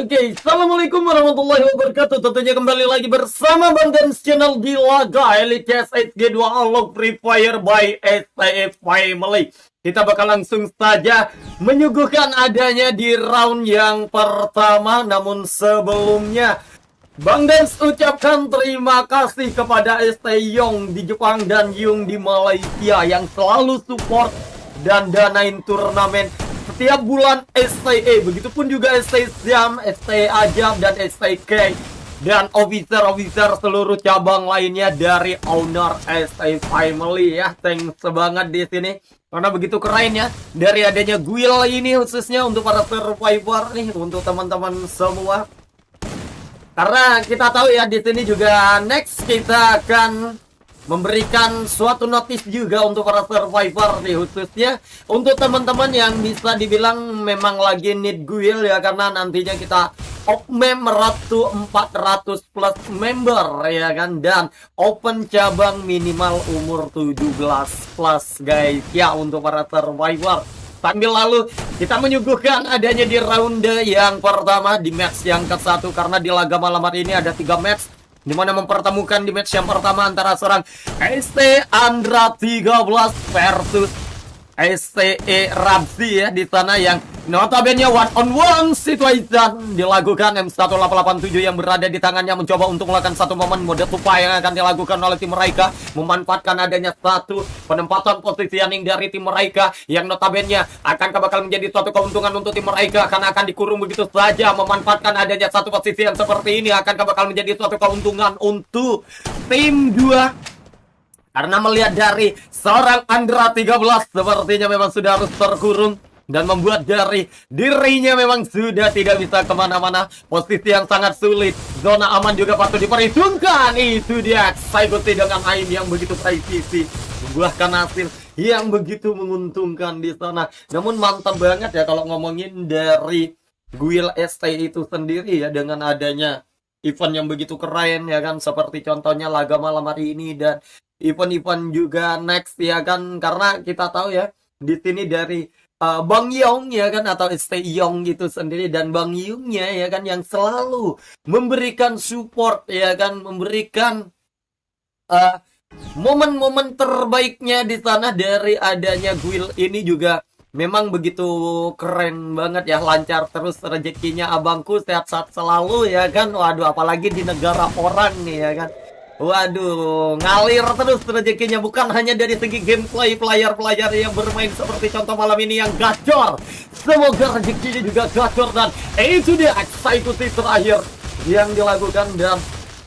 Oke, Assalamualaikum warahmatullahi wabarakatuh. Tentunya kembali lagi bersama Bang Dance Channel di Laga Elite Chess SG2 Unlock Free Fire by STF Family. Kita bakal langsung saja menyuguhkan adanya di round yang pertama. Namun sebelumnya, Bang Dance ucapkan terima kasih kepada ST Yong di Jepang dan Yung di Malaysia yang selalu support dan danain turnamen setiap bulan STE. Begitupun juga ST Siam, ST Ajab, dan STK. Dan officer-officer seluruh cabang lainnya dari owner ST Family ya. Thanks banget di sini. Karena begitu keren ya. Dari adanya guild ini khususnya untuk para survivor nih. Untuk teman-teman semua. Karena kita tahu ya di sini juga next kita akan memberikan suatu notice juga untuk para survivor nih, khususnya untuk teman-teman yang bisa dibilang memang lagi need guild ya, karena nantinya kita mem ratu 400 plus member ya kan, dan open cabang minimal umur 17 plus guys ya untuk para survivor. Sambil lalu kita menyuguhkan adanya di ronde yang pertama di match yang ke-1, karena di laga malam hari ini ada 3 match, dimana mempertemukan di match yang pertama antara seorang ST Andra 13 versus STE Ramzi ya, di sana yang notabene one on one situation dilakukan. M1887 yang berada di tangannya mencoba untuk melakukan satu momen mode tupai yang akan dilakukan oleh tim mereka, memanfaatkan adanya satu penempatan positioning dari tim mereka yang notabene akan bakal menjadi suatu keuntungan untuk tim mereka karena akan dikurung begitu saja. Memanfaatkan adanya satu posisi yang seperti ini akan bakal menjadi suatu keuntungan untuk tim 2. Karena melihat dari seorang Andra 13 sepertinya memang sudah harus terkurung, dan membuat dari dirinya memang sudah tidak bisa kemana-mana. Posisi yang sangat sulit, zona aman juga patut diperhitungkan. Itu dia, saya ikuti dengan aim yang begitu presisi, membuahkan hasil yang begitu menguntungkan di sana. Namun mantap banget ya kalau ngomongin dari guild ST itu sendiri ya, dengan adanya event yang begitu keren ya kan, seperti contohnya laga malam hari ini dan event-event juga next ya kan. Karena kita tahu ya di sini dari Bang Yong ya kan, atau ST Yong gitu sendiri, dan Bang Yungnya ya kan yang selalu memberikan support ya kan, memberikan momen-momen terbaiknya di sana dari adanya guild ini juga. Memang begitu keren banget ya, lancar terus rezekinya abangku, sehat-sehat selalu ya kan. Waduh, apalagi di negara orang nih ya kan. Waduh, ngalir terus rezekinya, bukan hanya dari segi gameplay, player-player yang bermain seperti contoh malam ini yang gacor. Semoga rezekinya juga gacor, dan itu dia eksekusi terakhir yang dilakukan, dan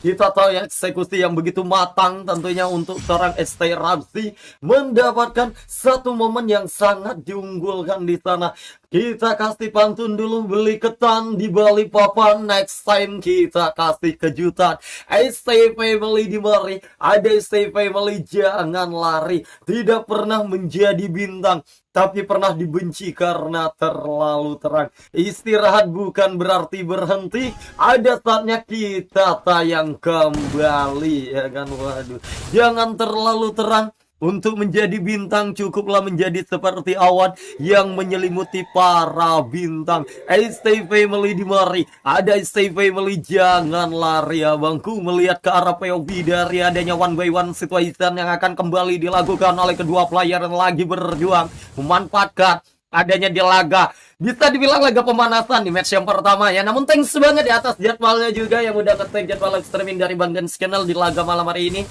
kita tahu ya eksekusi yang begitu matang tentunya untuk seorang ST Ramzi mendapatkan satu momen yang sangat diunggulkan di sana. Kita kasih pantun dulu, beli ketan di Balikpapan, next time kita kasih kejutan. ST Family di mari, ada ST Family jangan lari, tidak pernah menjadi bintang tapi pernah dibenci karena terlalu terang. Istirahat bukan berarti berhenti, ada saatnya kita tayang kembali ya kan. Waduh, jangan terlalu terang untuk menjadi bintang, cukuplah menjadi seperti awan yang menyelimuti para bintang. ST Family di mari, ada ST Family jangan lari abangku. Melihat ke arah POV dari adanya one by one situation yang akan kembali dilakukan oleh kedua player yang lagi berjuang, memanfaatkan adanya di laga, bisa dibilang laga pemanasan di match yang pertama ya. Namun thanks banget di atas jadwalnya juga yang udah nge-tag jadwal live streaming dari Bang Dance Channel di laga malam hari ini,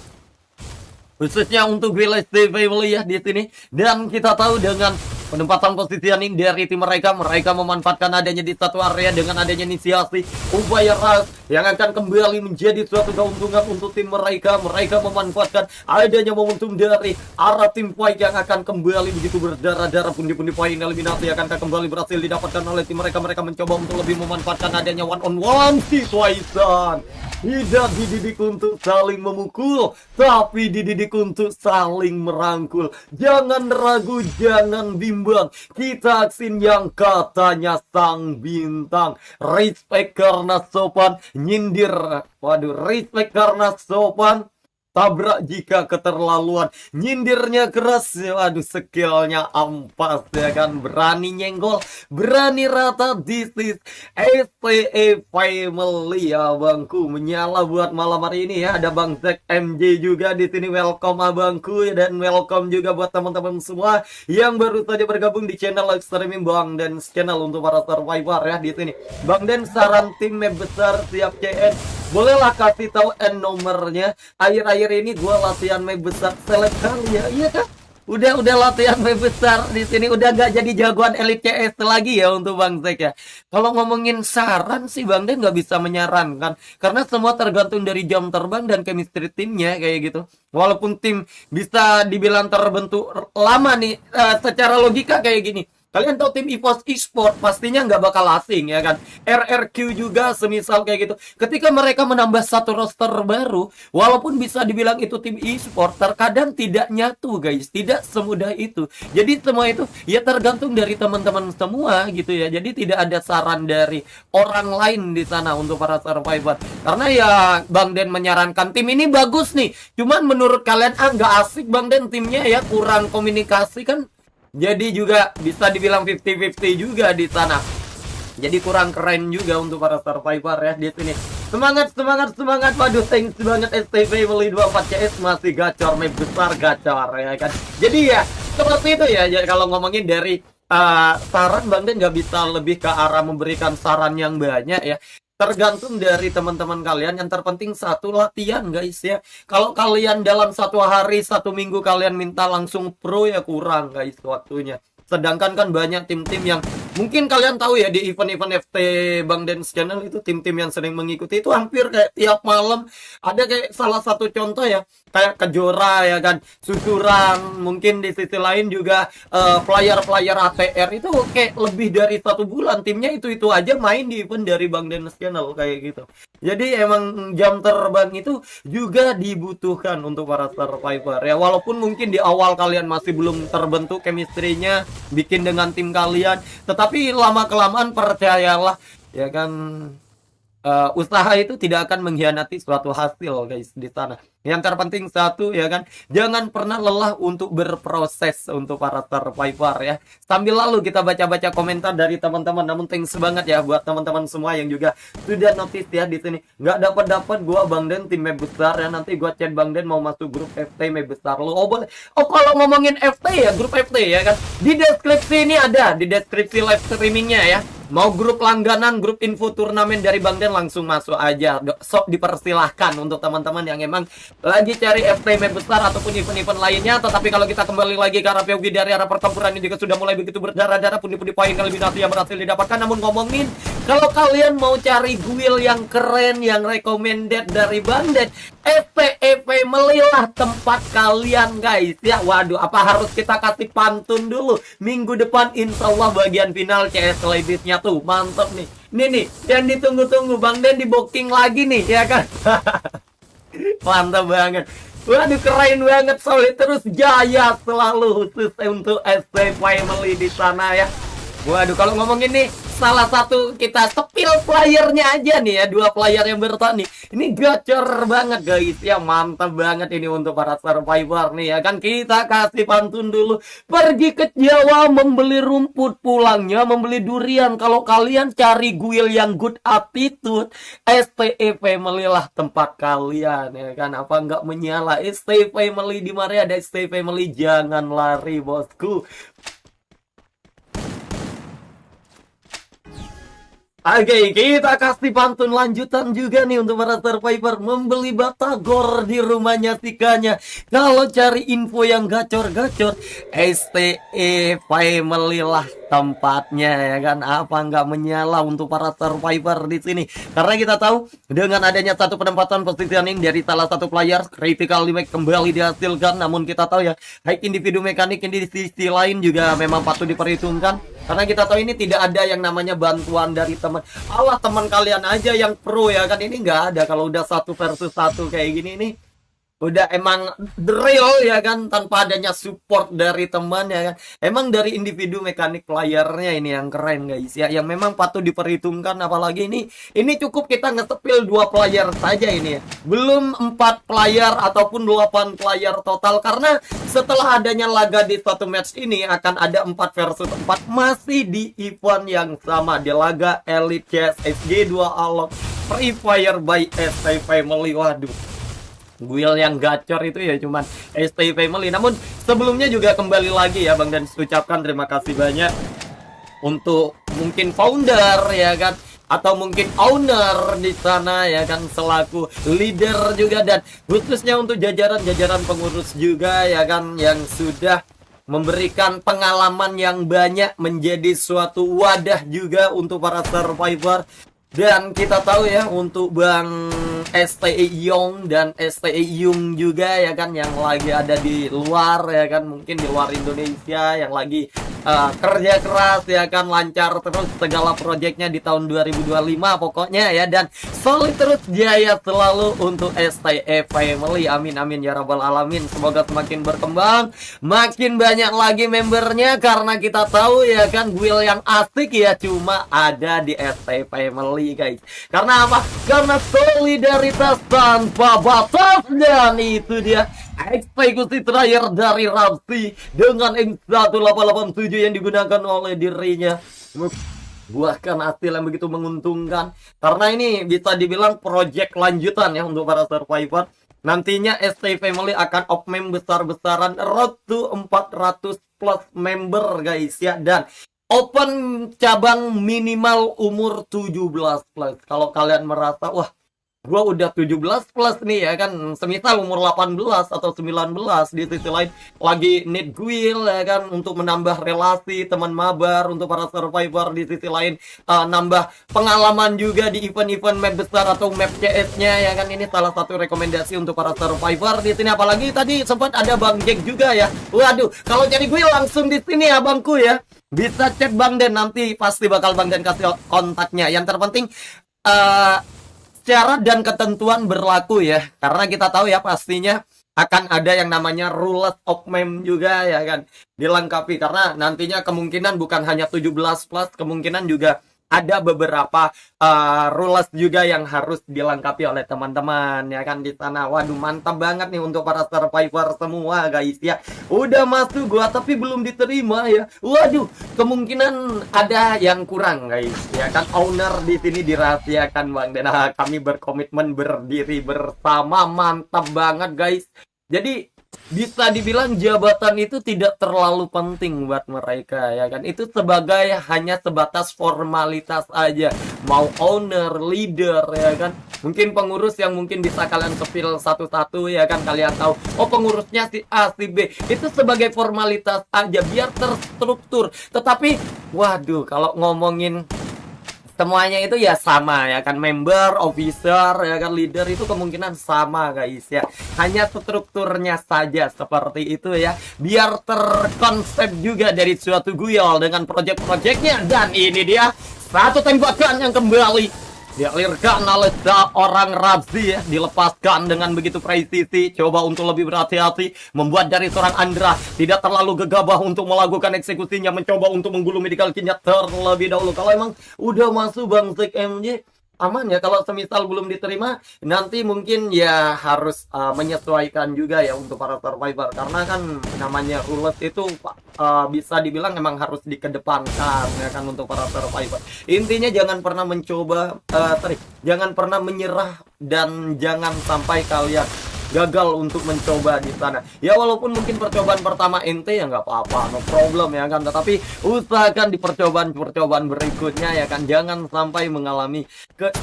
khususnya untuk Village Family ya di sini. Dan kita tahu dengan penempatan positioning dari tim mereka memanfaatkan adanya di satu area dengan adanya inisiasi upaya rush yang akan kembali menjadi suatu keuntungan untuk tim mereka. Mereka memanfaatkan adanya momentum dari arah tim fight yang akan kembali begitu berdarah-darah. Pundi-pundi poin eliminasi akan kembali berhasil didapatkan oleh tim mereka. Mereka mencoba untuk lebih memanfaatkan adanya one on one situation. Tidak dididik untuk saling memukul, tapi dididik untuk saling merangkul. Jangan ragu, jangan bimbang. Kita aksin yang katanya sang bintang. Respect karena sopan, nyindir. Waduh, respect karena sopan, tabrak jika keterlaluan, nyindirnya keras, waduh skillnya ampas ya kan, berani nyenggol, berani rata. This is STE Family ya bangku, menyala buat malam hari ini ya. Ada Bang Zack MJ juga di sini, welcome abangku ya, dan welcome juga buat teman-teman semua yang baru saja bergabung di channel live streaming Bang Dens channel untuk para survivor ya di sini. Bang Dens saran tim map besar siap CN. Bolehlah kasih tahu N nomornya. Akhir-akhir ini gua latihan map besar seleb kali ya. Iya kan? Udah latihan map besar di sini, udah gak jadi jagoan Elite CS lagi ya untuk Bang Zack ya. Kalau ngomongin saran sih Bang Den nggak bisa menyarankan, karena semua tergantung dari jam terbang dan chemistry timnya kayak gitu. Walaupun tim bisa dibilang terbentuk lama nih, secara logika kayak gini. Kalian tahu tim EVOS Esport pastinya nggak bakal asing ya kan. RRQ juga semisal kayak gitu. Ketika mereka menambah satu roster baru, walaupun bisa dibilang itu tim e-sport, terkadang tidak nyatu guys. Tidak semudah itu. Jadi semua itu ya tergantung dari teman-teman semua gitu ya. Jadi tidak ada saran dari orang lain di sana untuk para survivor. Karena ya Bang Den menyarankan tim ini bagus nih. Cuman menurut kalian nggak asik Bang Den timnya ya, kurang komunikasi kan. Jadi juga bisa dibilang 50-50 juga di sana. Jadi kurang keren juga untuk para survivor ya di sini. Semangat. Waduh, thanks banget ST Family 24 CS, masih gacor, map besar gacor ya kan. Jadi ya seperti itu ya. Jadi kalau ngomongin dari saran, Bang Den nggak bisa lebih ke arah memberikan saran yang banyak ya. Tergantung dari teman-teman kalian. Yang terpenting satu, latihan guys ya. Kalau kalian dalam satu hari, satu minggu kalian minta langsung pro ya kurang guys waktunya. Sedangkan kan banyak tim-tim yang mungkin kalian tahu ya, di event-event FT Bang Dens channel itu tim-tim yang sering mengikuti itu hampir kayak tiap malam ada kayak salah satu contoh ya, kayak Kejora ya kan, Susuran, mungkin di sisi lain juga player-player ATR itu kayak lebih dari 1 bulan timnya itu aja main di event dari Bang Dens channel kayak gitu. Jadi emang jam terbang itu juga dibutuhkan untuk para survivor ya. Walaupun mungkin di awal kalian masih belum terbentuk chemistry-nya bikin dengan tim kalian, tetapi lama-kelamaan percayalah ya kan, usaha itu tidak akan mengkhianati suatu hasil guys di sana. Yang terpenting satu ya kan, jangan pernah lelah untuk berproses untuk para survivor ya. Sambil lalu kita baca-baca komentar dari teman-teman. Namun thanks banget ya buat teman-teman semua yang juga sudah notice ya di sini. Nggak dapat gua Bang Den tim map besar ya, nanti gua chat Bang Den mau masuk grup FT map besar lo. Oh boleh. Oh kalau ngomongin FT ya, grup FT ya kan, di deskripsi ini ada, di deskripsi live streamingnya ya. Mau grup langganan, grup info turnamen dari Bang Den, langsung masuk aja. Sok dipersilahkan untuk teman-teman yang emang lagi cari FT map besar ataupun event-event lainnya. Tetapi kalau kita kembali lagi ke arah POG, dari arah pertempuran ini juga sudah mulai begitu berdarah-darah, pundi-pundi poin eliminasi yang berhasil didapatkan. Namun ngomongin, kalau kalian mau cari guild yang keren, yang recommended dari Bang Den, STE Family lah tempat kalian guys ya. Waduh, apa harus kita kasih pantun dulu? Minggu depan insya Allah bagian final CS Ladies-nya tuh mantep nih. Nih yang ditunggu-tunggu Bang Den di booking lagi nih ya kan. Mantap banget. Waduh, keren banget, solid terus, jaya selalu khusus untuk STE Family di sana ya. Waduh, kalau ngomongin nih, salah satu kita sepil playernya aja nih ya, 2 player yang bertahan nih. Ini gacor banget guys ya, mantap banget ini untuk para survivor nih ya kan. Kita kasih pantun dulu. Pergi ke Jawa membeli rumput, pulangnya membeli durian. Kalau kalian cari guild yang good attitude, STE Family lah tempat kalian ya kan. Apa nggak menyala? STE Family, di mana ada STE Family jangan lari bosku. Oke, kita kasih pantun lanjutan juga nih untuk para survivor. Membeli batagor di rumahnya tikanya. Kalau cari info yang gacor-gacor, STE Family lah tempatnya ya kan. Apa nggak menyala untuk para survivor di sini? Karena kita tahu dengan adanya satu penempatan positioning dari salah satu player, critical damage kembali dihasilkan. Namun kita tahu ya, high individu mekanik ini di sisi lain juga memang patut diperhitungkan. Karena kita tahu ini tidak ada yang namanya bantuan dari teman. Allah, teman kalian aja yang pro ya kan, ini nggak ada. Kalau udah 1 versus 1 kayak gini nih, udah emang drill ya kan, tanpa adanya support dari teman ya kan. Emang dari individu mekanik playernya ini yang keren guys ya, yang memang patut diperhitungkan. Apalagi ini cukup kita nge-spill 2 player saja ini ya, belum 4 player ataupun 8 player total, karena setelah adanya laga di suatu match ini akan ada 4 versus 4 masih di event yang sama, di laga Elite Chess SG2 Alok Free Fire by ST Family. Waduh, guild yang gacor itu ya cuman ST Family. Namun sebelumnya juga kembali lagi ya Bang Dan ucapkan terima kasih banyak untuk mungkin founder ya kan, atau mungkin owner di sana ya kan, selaku leader juga, dan khususnya untuk jajaran pengurus juga ya kan, yang sudah memberikan pengalaman yang banyak, menjadi suatu wadah juga untuk para survivor. Dan kita tahu ya, untuk Bang STI Yong dan STI Yung juga ya kan, yang lagi ada di luar ya kan, mungkin di luar Indonesia, yang lagi kerja keras ya kan, lancar terus segala proyeknya di tahun 2025 pokoknya ya, dan solid terus, jaya selalu untuk STE Family. Amin amin ya rabbal alamin. Semoga semakin berkembang, makin banyak lagi membernya, karena kita tahu ya kan, guild yang asik ya cuma ada di STE Family guys. Karena apa? Karena solidaritas tanpa batas, dan itu dia eksekusi terakhir dari Ramsey dengan M1887 yang digunakan oleh dirinya. Buahkan hasil yang begitu menguntungkan, karena ini bisa dibilang project lanjutan ya untuk para survivor. Nantinya ST Family akan opmem besar-besaran, road to 400 plus member guys ya, dan open cabang minimal umur 17 plus. Kalau kalian merasa wah, gua udah 17 plus nih ya kan, semisal umur 18 atau 19, di sisi lain lagi need guild ya kan, untuk menambah relasi teman mabar untuk para survivor, di sisi lain nambah pengalaman juga di event-event map besar atau map CS-nya ya kan. Ini salah satu rekomendasi untuk para survivor di sini. Apalagi tadi sempat ada Bang Jack juga ya. Waduh, kalau jadi guild langsung di sini ya Bangku ya. Bisa chat Bang Den, nanti pasti bakal Bang Den kasih kontaknya. Yang terpenting syarat dan ketentuan berlaku ya, karena kita tahu ya pastinya akan ada yang namanya rules of mem juga ya kan, dilengkapi, karena nantinya kemungkinan bukan hanya 17 plus, kemungkinan juga ada beberapa rules juga yang harus dilengkapi oleh teman-teman ya kan di sana. Waduh, mantap banget nih untuk para survivor semua guys ya. Udah masuk gua tapi belum diterima ya. Waduh, kemungkinan ada yang kurang guys ya kan. Owner di sini dirahasiakan Bang, dan kami berkomitmen berdiri bersama. Mantap banget guys. Jadi bisa dibilang jabatan itu tidak terlalu penting buat mereka ya kan. Itu sebagai hanya sebatas formalitas aja. Mau owner, leader ya kan, mungkin pengurus yang mungkin bisa kalian sepil satu-satu ya kan, kalian tahu oh pengurusnya si A, si B, itu sebagai formalitas aja biar terstruktur. Tetapi waduh, kalau ngomongin semuanya itu ya sama ya kan, member, officer ya kan, leader, itu kemungkinan sama guys ya, hanya strukturnya saja seperti itu ya, biar terkonsep juga dari suatu guild dengan project-projectnya. Dan ini dia satu tembakan yang kembali dialirkan oleh seorang Ramsey ya, dilepaskan dengan begitu presisi. Coba untuk lebih berhati-hati, membuat dari seorang Andra tidak terlalu gegabah untuk melakukan eksekusinya, mencoba untuk menggulung medical kitnya terlebih dahulu. Kalau emang udah masuk Bang Zik MJ, aman ya. Kalau semisal belum diterima, nanti mungkin ya harus menyesuaikan juga ya untuk para survivor, karena kan namanya rules itu bisa dibilang emang harus dikedepankan ya kan untuk para survivor. Intinya jangan pernah mencoba jangan pernah menyerah, dan jangan sampai kalian gagal untuk mencoba di sana ya. Walaupun mungkin percobaan pertama ente ya nggak apa-apa, no problem ya kan, tetapi usahakan di percobaan berikutnya ya kan, jangan sampai mengalami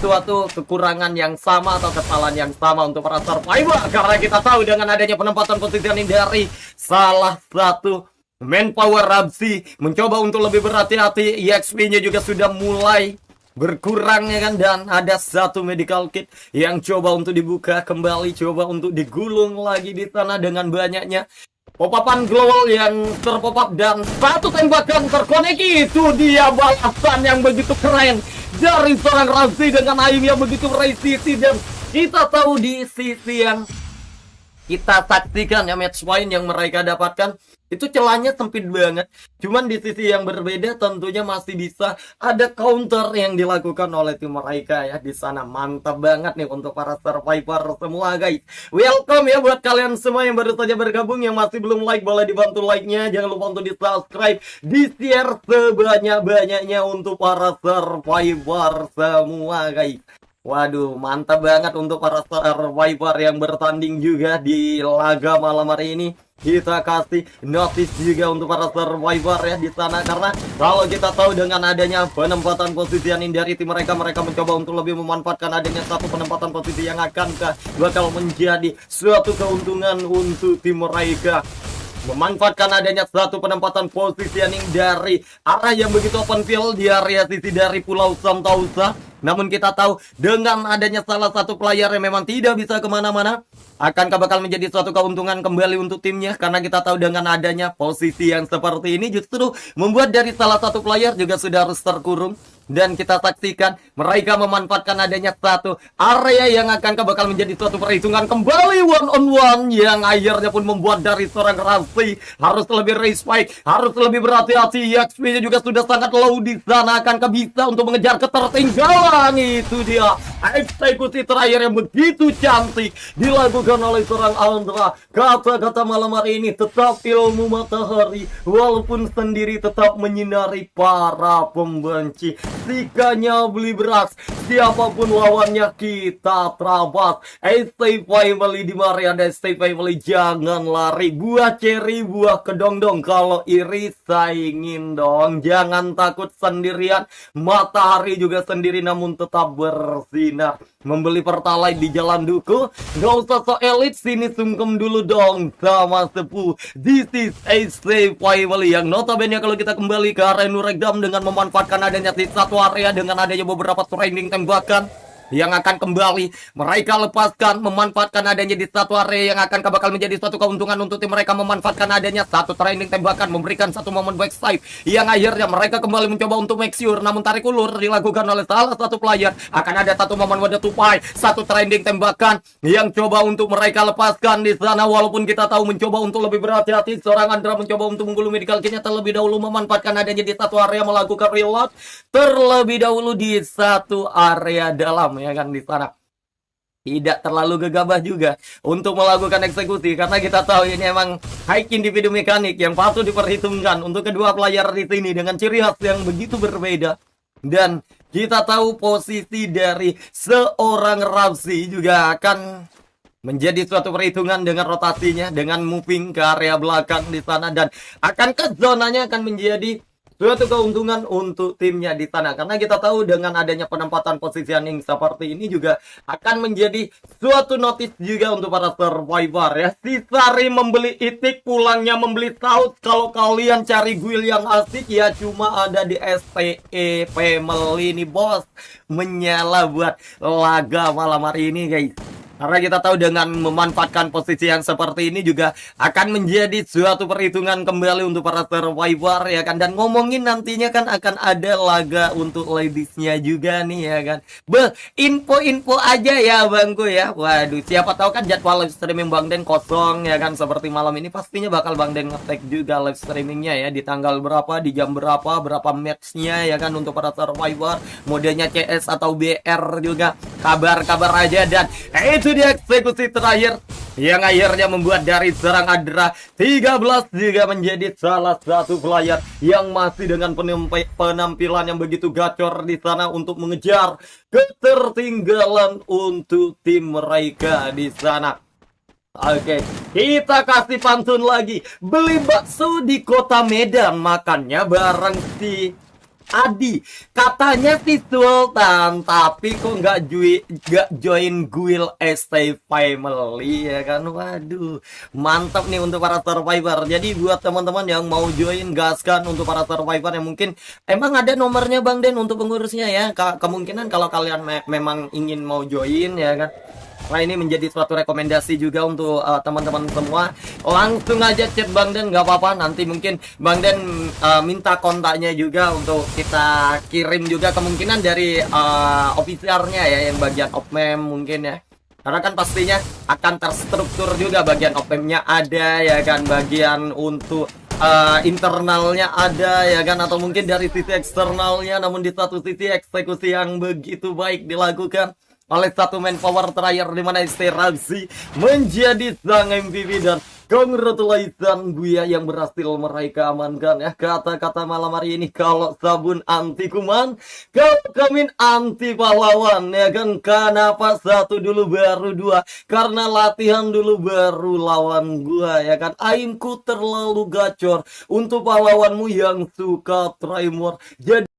suatu kekurangan yang sama atau kesalahan yang sama untuk para survivor. Karena kita tahu dengan adanya penempatan positioning dari salah satu manpower, Ramsey mencoba untuk lebih berhati-hati, EXP-nya juga sudah mulai berkurang ya kan, dan ada satu medical kit yang coba untuk dibuka kembali, coba untuk digulung lagi di sana dengan banyaknya pop-upan global yang terpop-up, dan satu tembakan terkonek. Itu dia balasan yang begitu keren dari seorang Ramsey dengan aim yang begitu presisi. Dan kita tahu di sisi yang kita saksikan ya match point yang mereka dapatkan itu celahnya sempit banget. Cuman di sisi yang berbeda tentunya masih bisa ada counter yang dilakukan oleh tim mereka ya di sana. Mantap banget nih untuk para survivor semua guys. Welcome ya buat kalian semua yang baru saja bergabung, yang masih belum like boleh dibantu like-nya. Jangan lupa untuk di-subscribe, di-share sebanyak-banyaknya untuk para survivor semua guys. Waduh, mantap banget untuk para survivor yang bertanding juga di laga malam hari ini. Kita kasih notice juga untuk para survivor ya di sana, karena kalau kita tahu dengan adanya penempatan posisi yang dari tim mereka mencoba untuk lebih memanfaatkan adanya satu penempatan posisi yang akankah bakal menjadi suatu keuntungan untuk tim mereka. Memanfaatkan adanya satu penempatan positioning dari arah yang begitu open field di area sisi dari Pulau Sentosa. Namun kita tahu dengan adanya salah satu player yang memang tidak bisa kemana-mana, akankah bakal menjadi suatu keuntungan kembali untuk timnya? Karena kita tahu dengan adanya posisi yang seperti ini justru membuat dari salah satu player juga sudah harus terkurung. Dan kita saksikan mereka memanfaatkan adanya satu area yang akankah bakal menjadi suatu perhitungan kembali one on one, yang akhirnya pun membuat dari seorang Raffi harus lebih respect, harus lebih berhati-hati. XP-nya juga sudah sangat low di sana. Akankah bisa untuk mengejar ketertinggalan? Itu dia eksekusi terakhir yang begitu cantik dilakukan oleh seorang Andra. Kata-kata malam hari ini, tetap ilmu matahari walaupun sendiri tetap menyinari para pembenci. Sikanya beli beras, siapapun lawannya kita terabas. Stay family di Maria dan stay family, jangan lari. Buah ceri, buah kedong-dong, kalau iri saingin dong. Jangan takut sendirian, matahari juga sendiri namun tetap bersinar. Membeli pertalite di Jalan Duku, gak usah so elit, sini sungkem dulu dong sama sepuh. This is stay family yang notabene kalau kita kembali ke area Nurekdam dengan memanfaatkan adanya satu area dengan adanya beberapa training tembakan yang akan kembali mereka lepaskan, memanfaatkan adanya di satu area yang akan bakal menjadi suatu keuntungan untuk tim mereka. Memanfaatkan adanya satu training tembakan, memberikan satu momen backside yang akhirnya mereka kembali mencoba untuk make sure, namun tarik ulur dilakukan oleh salah satu player. Akan ada satu momen wadah tupai, satu training tembakan yang coba untuk mereka lepaskan di sana. Walaupun kita tahu mencoba untuk lebih berhati-hati, seorang Andra mencoba untuk menggulung medical kit-nya terlebih dahulu, memanfaatkan adanya di satu area melakukan reload terlebih dahulu di satu area dalam ya kan di sana. Tidak terlalu gegabah juga untuk melakukan eksekusi, karena kita tahu ini emang high individu mekanik yang patut diperhitungkan untuk kedua player di sini dengan ciri khas yang begitu berbeda. Dan kita tahu posisi dari seorang Raffi juga akan menjadi suatu perhitungan dengan rotasinya, dengan moving ke area belakang di sana, dan akankah zonanya akan menjadi suatu keuntungan untuk timnya di sana. Karena kita tahu dengan adanya penempatan positioning seperti ini juga akan menjadi suatu notice juga untuk para survivor ya. Si Sari membeli itik, pulangnya membeli saus. Kalau kalian cari guild yang asik ya cuma ada di STE Family nih bos. Menyala buat laga malam hari ini guys. Karena kita tahu dengan memanfaatkan posisi yang seperti ini juga akan menjadi suatu perhitungan kembali untuk para survivor ya kan. Dan ngomongin nantinya kan akan ada laga untuk ladiesnya juga nih ya kan. Info-info aja ya bangku ya. Waduh, siapa tahu kan jadwal live streaming Bang Den kosong ya kan. Seperti malam ini pastinya bakal Bang Den nge-tag juga live streamingnya ya. Di tanggal berapa, di jam berapa matchnya ya kan untuk para survivor. Modenya CS atau BR juga. Kabar-kabar aja. Dan itu dia eksekusi terakhir yang akhirnya membuat dari seorang Andra 13 juga menjadi salah satu player yang masih dengan penampilan yang begitu gacor di sana untuk mengejar ketertinggalan untuk tim mereka di sana. Oke, kita kasih pantun lagi. Beli bakso di kota Medan, makannya bareng si Adi. Katanya si Sultan, tapi kok nggak join guild ST Family ya kan. Waduh, mantap nih untuk para survivor. Jadi buat teman-teman yang mau join, gaskan untuk para survivor yang mungkin emang ada nomornya Bang Den untuk pengurusnya ya. Kemungkinan kalau kalian memang ingin mau join ya kan. Nah ini menjadi suatu rekomendasi juga untuk teman-teman semua. Langsung aja chat Bang Den, nggak apa-apa. Nanti mungkin Bang Den minta kontaknya juga untuk kita kirim juga, kemungkinan dari officialnya ya, yang bagian opmem mungkin ya. Karena kan pastinya akan terstruktur juga, bagian OPM-nya ada ya kan, bagian untuk internalnya ada ya kan, atau mungkin dari sisi eksternalnya, namun di satu sisi eksekusi yang begitu baik dilakukan oleh satu manpower terakhir di mana Istirazi menjadi sang MVP. Dan congratulations Buya yang berhasil meraih keamankan ya. Kata-kata malam hari ini, kalau sabun anti kuman, kalau kamin anti pahlawan ya kan. Kenapa satu dulu baru dua? Karena latihan dulu baru lawan gua ya kan. Aimku terlalu gacor untuk pahlawanmu yang suka try more. Jadi